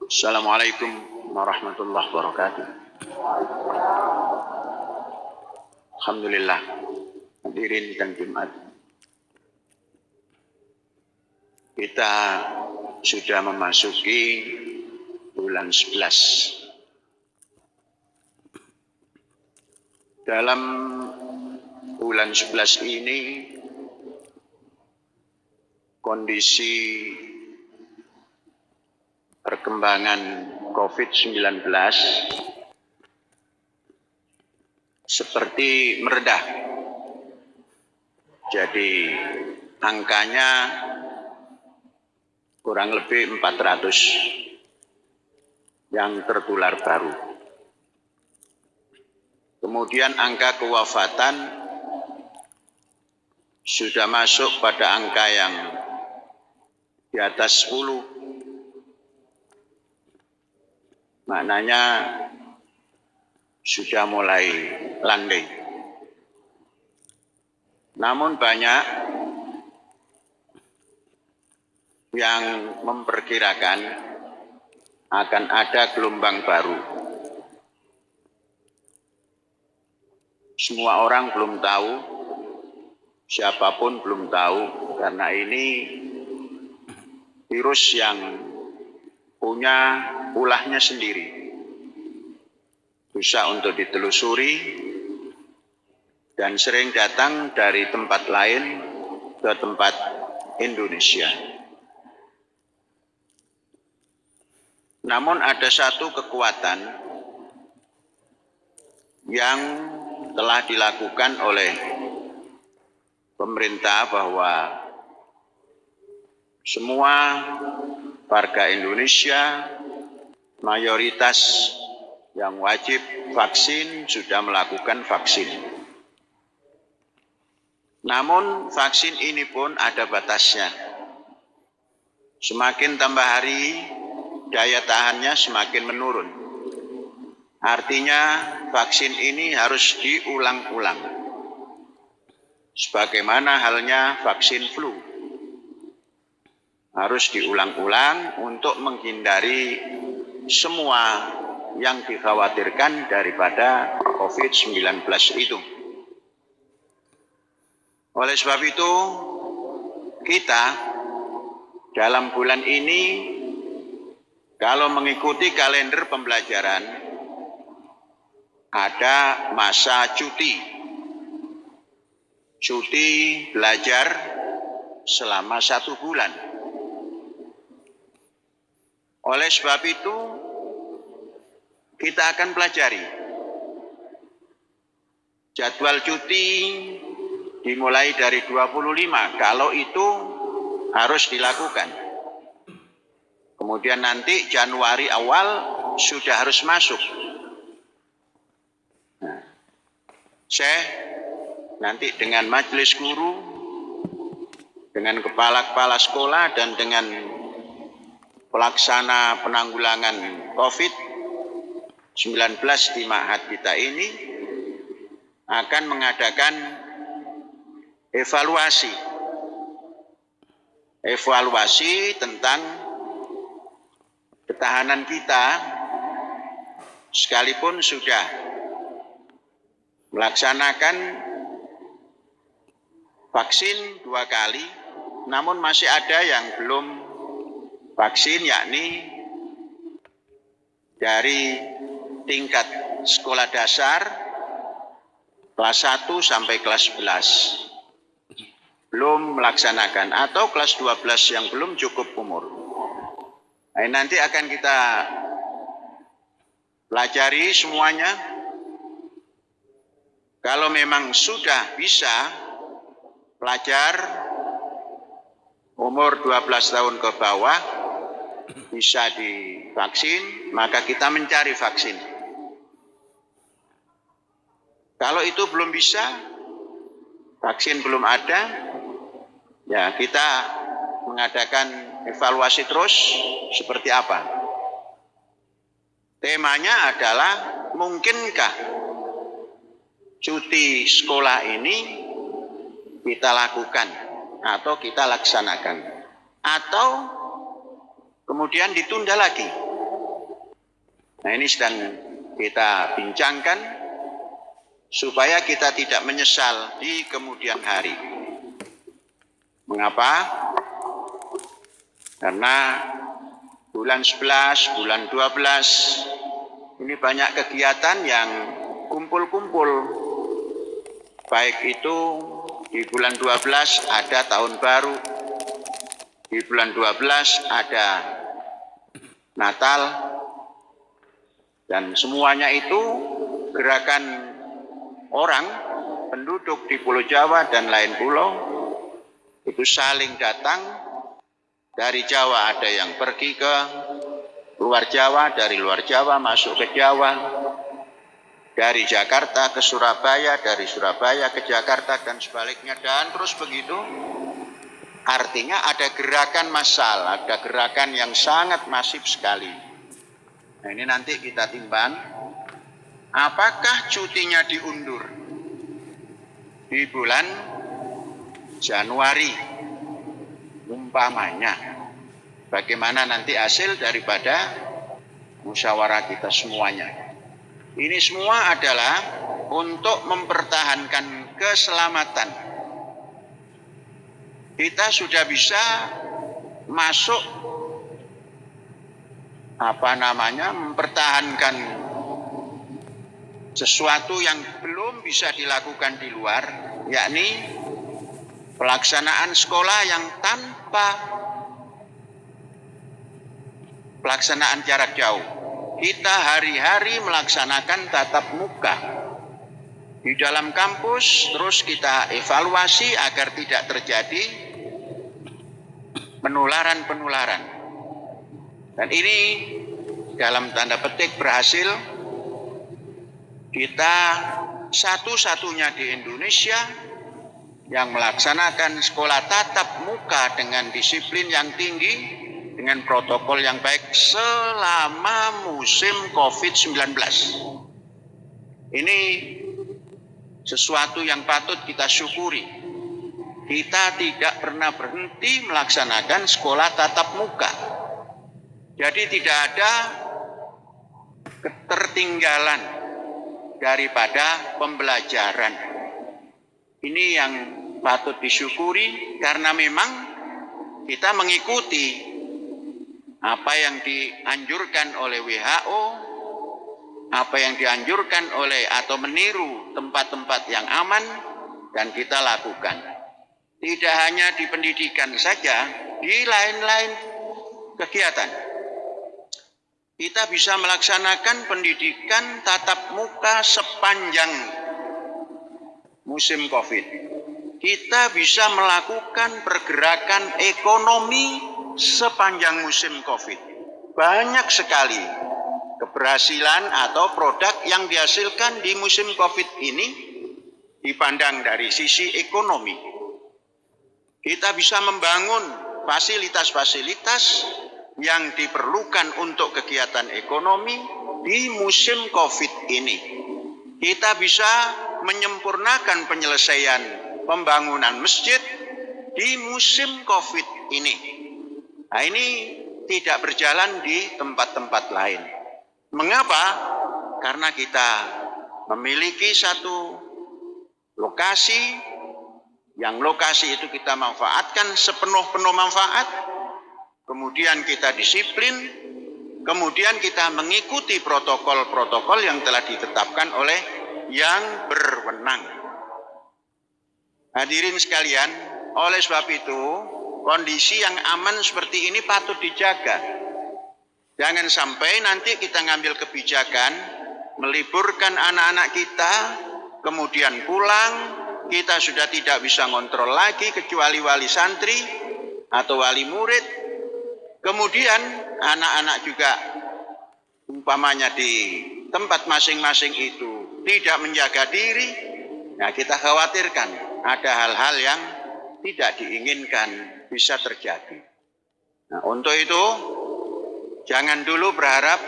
Assalamualaikum warahmatullahi wabarakatuh. Alhamdulillah, hadirin dan Jumat. Kita sudah memasuki bulan 11. Dalam bulan 11 ini kondisi perkembangan COVID-19 seperti meredah. Jadi angkanya kurang lebih 400 yang tertular baru. Kemudian angka kewafatan sudah masuk pada angka yang di atas 10. Maknanya sudah mulai landai. Namun banyak yang memperkirakan akan ada gelombang baru. Semua orang belum tahu, siapapun belum tahu, karena ini virus yang punya ulahnya sendiri. Susah untuk ditelusuri dan sering datang dari tempat lain ke tempat Indonesia. Namun ada satu kekuatan yang telah dilakukan oleh pemerintah bahwa semua warga Indonesia mayoritas yang wajib vaksin sudah melakukan vaksin. Namun vaksin ini pun ada batasnya. Semakin tambah hari, daya tahannya semakin menurun. Artinya vaksin ini harus diulang-ulang. Sebagaimana halnya vaksin flu. Harus diulang-ulang untuk menghindari semua yang dikhawatirkan daripada COVID-19 itu. Oleh sebab itu, kita dalam bulan ini, kalau mengikuti kalender pembelajaran, ada masa cuti. Cuti belajar selama 1 bulan. Oleh sebab itu, kita akan pelajari. Jadwal cuti dimulai dari 25, kalau itu harus dilakukan. Kemudian nanti Januari awal sudah harus masuk. Saya nanti dengan majelis guru, dengan kepala-kepala sekolah dan dengan pelaksana penanggulangan COVID-19 di Ma'had kita ini akan mengadakan evaluasi tentang ketahanan kita, sekalipun sudah melaksanakan vaksin 2 kali, namun masih ada yang belum vaksin, yakni dari tingkat sekolah dasar kelas 1 sampai kelas 11 belum melaksanakan, atau kelas 12 yang belum cukup umur. Nah, nanti akan kita pelajari semuanya. Kalau memang sudah bisa pelajar umur 12 tahun ke bawah bisa divaksin, maka kita mencari vaksin. Kalau itu belum bisa, vaksin belum ada, ya kita mengadakan evaluasi terus seperti apa. Temanya adalah, mungkinkah cuti sekolah ini kita lakukan atau kita laksanakan, atau kemudian ditunda lagi. Nah, ini sedang kita bincangkan supaya kita tidak menyesal di kemudian hari. Mengapa? Karena bulan 11, bulan 12 ini banyak kegiatan yang kumpul-kumpul. Baik itu di bulan 12 ada tahun baru, di bulan 12 ada Natal, dan semuanya itu gerakan orang, penduduk di Pulau Jawa dan lain pulau, itu saling datang. Dari Jawa ada yang pergi ke luar Jawa, dari luar Jawa masuk ke Jawa, dari Jakarta ke Surabaya, dari Surabaya ke Jakarta, dan sebaliknya, dan terus begitu. Artinya ada gerakan massal, ada gerakan yang sangat masif sekali. Nah, ini nanti kita timbang, apakah cutinya diundur di bulan Januari umpamanya. Bagaimana nanti hasil daripada musyawarah kita semuanya. Ini semua adalah untuk mempertahankan keselamatan. Kita sudah bisa masuk mempertahankan sesuatu yang belum bisa dilakukan di luar, yakni pelaksanaan sekolah yang tanpa pelaksanaan jarak jauh. Kita hari-hari melaksanakan tatap muka di dalam kampus, terus kita evaluasi agar tidak terjadi penularan-penularan. Dan ini dalam tanda petik berhasil. Kita satu-satunya di Indonesia yang melaksanakan sekolah tatap muka dengan disiplin yang tinggi, dengan protokol yang baik selama musim COVID-19. Ini sesuatu yang patut kita syukuri. Kita tidak pernah berhenti melaksanakan sekolah tatap muka. Jadi tidak ada ketertinggalan daripada pembelajaran. Ini yang patut disyukuri karena memang kita mengikuti apa yang dianjurkan oleh WHO, apa yang dianjurkan oleh atau meniru tempat-tempat yang aman, dan kita lakukan. Tidak hanya di pendidikan saja, di lain-lain kegiatan. Kita bisa melaksanakan pendidikan tatap muka sepanjang musim COVID. Kita bisa melakukan pergerakan ekonomi sepanjang musim COVID. Banyak sekali keberhasilan atau produk yang dihasilkan di musim COVID ini dipandang dari sisi ekonomi. Kita bisa membangun fasilitas-fasilitas yang diperlukan untuk kegiatan ekonomi di musim COVID ini. Kita bisa menyempurnakan penyelesaian pembangunan masjid di musim COVID ini. Nah, ini tidak berjalan di tempat-tempat lain. Mengapa? Karena kita memiliki satu lokasi, yang lokasi itu kita manfaatkan sepenuh-penuh manfaat, kemudian kita disiplin, kemudian kita mengikuti protokol-protokol yang telah ditetapkan oleh yang berwenang. Hadirin sekalian, oleh sebab itu, kondisi yang aman seperti ini patut dijaga. Jangan sampai nanti kita ngambil kebijakan, meliburkan anak-anak kita, kemudian pulang, kita sudah tidak bisa ngontrol lagi kecuali wali santri atau wali murid. Kemudian anak-anak juga umpamanya di tempat masing-masing itu tidak menjaga diri. Nah, kita khawatirkan ada hal-hal yang tidak diinginkan bisa terjadi. Nah, untuk itu jangan dulu berharap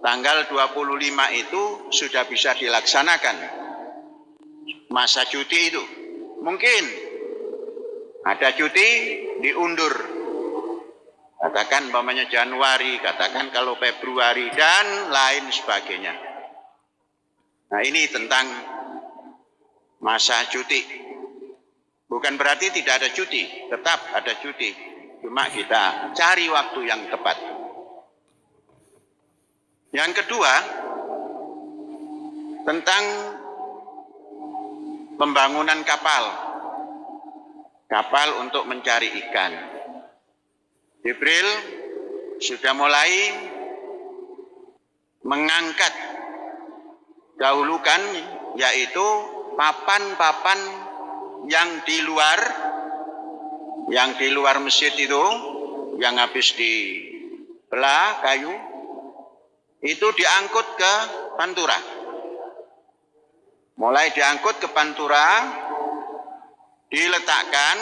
tanggal 25 itu sudah bisa dilaksanakan masa cuti itu. Mungkin ada cuti diundur Katakan umpamanya Januari, katakan kalau Februari, dan lain sebagainya. Nah, ini tentang masa cuti. Bukan berarti tidak ada cuti, tetap ada cuti. Cuma kita cari waktu yang tepat. Yang kedua, tentang pembangunan kapal. Kapal untuk mencari ikan. Jibril sudah mulai mengangkat dahulukan, yaitu papan-papan yang di luar masjid itu, yang habis dibelah kayu, itu diangkut ke Pantura. Mulai diangkut ke Pantura, diletakkan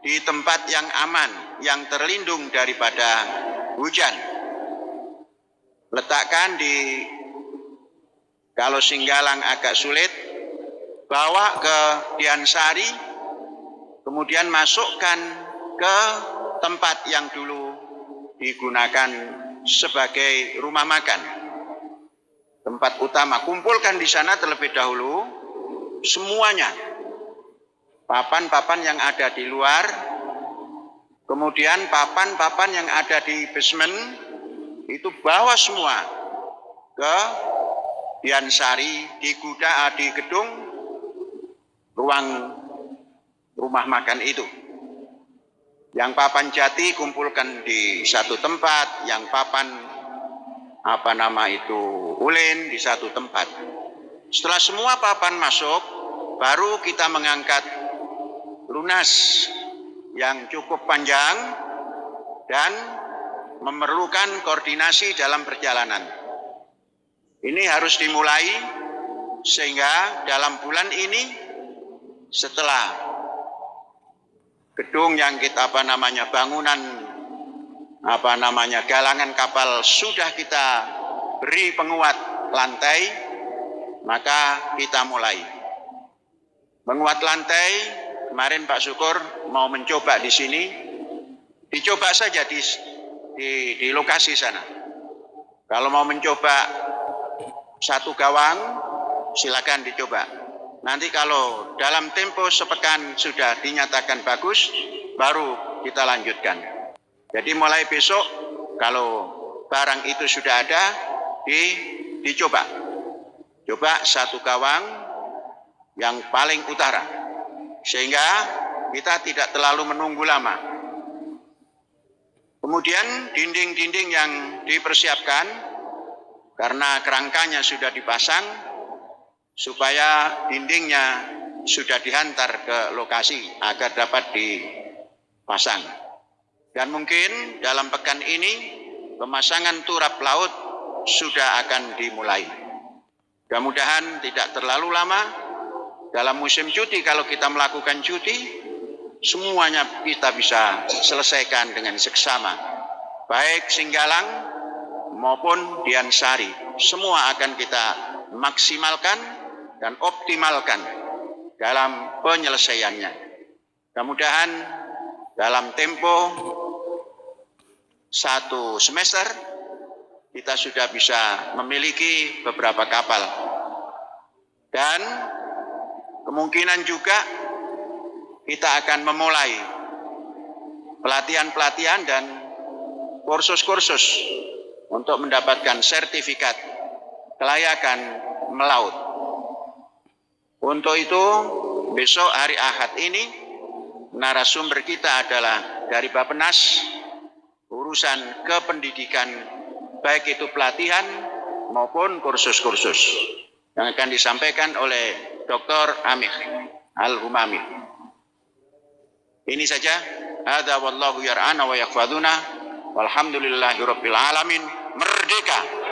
di tempat yang aman, yang terlindung daripada hujan. Letakkan di, kalau Singgalang agak sulit, bawa ke Diansari, kemudian masukkan ke tempat yang dulu digunakan sebagai rumah makan, tempat utama. Kumpulkan di sana terlebih dahulu semuanya, papan-papan yang ada di luar, kemudian papan-papan yang ada di basement, itu bawa semua ke Diansari, di gedung ruang rumah makan itu. Yang papan jati kumpulkan di satu tempat, yang papan ulin di satu tempat. Setelah semua papan masuk, baru kita mengangkat lunas yang cukup panjang dan memerlukan koordinasi dalam perjalanan. Ini harus dimulai sehingga dalam bulan ini, setelah gedung yang kita bangunan galangan kapal sudah kita beri penguat lantai, maka kita mulai menguat lantai. Kemarin Pak Syukur mau mencoba di sini, dicoba saja di lokasi sana. Kalau mau mencoba satu gawang, silakan dicoba. Nanti kalau dalam tempo sepekan sudah dinyatakan bagus, baru kita lanjutkan. Jadi mulai besok, kalau barang itu sudah ada, dicoba. Coba satu gawang yang paling utara, sehingga kita tidak terlalu menunggu lama. Kemudian dinding-dinding yang dipersiapkan, karena kerangkanya sudah dipasang, supaya dindingnya sudah dihantar ke lokasi agar dapat dipasang. Dan mungkin dalam pekan ini pemasangan turap laut sudah akan dimulai. Mudah-mudahan tidak terlalu lama. Dalam musim cuti, kalau kita melakukan cuti, semuanya kita bisa selesaikan dengan seksama. Baik Singgalang maupun Diansari, semua akan kita maksimalkan dan optimalkan dalam penyelesaiannya. Mudah-mudahan dalam tempo 1 semester kita sudah bisa memiliki beberapa kapal. Dan kemungkinan juga kita akan memulai pelatihan-pelatihan dan kursus-kursus untuk mendapatkan sertifikat kelayakan melaut. Untuk itu, besok hari Ahad ini, narasumber kita adalah dari Bappenas, urusan kependidikan, baik itu pelatihan maupun kursus-kursus, yang akan disampaikan oleh Dr. Amir Al-Humami. Ini saja. Hadza wallahu yar'ana wa yahfadzuna walhamdulillahirabbil alamin. Merdeka.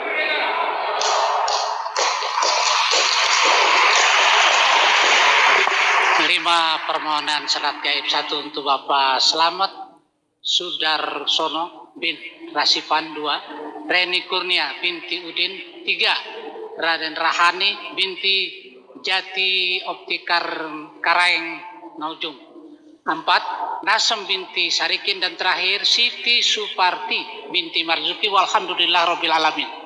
Lima permohonan syarat gaib. 1 untuk Bapak Slamet Sudarsono bin Rasipan. 2 Reni Kurnia binti Udin. 3 Raden Rahani binti Jati Optikar Karaeng Naujung. 4 Nasem binti Sarikin, dan terakhir Siti Suparti binti Marzuki. Walhamdulillah Rabbil Alamin.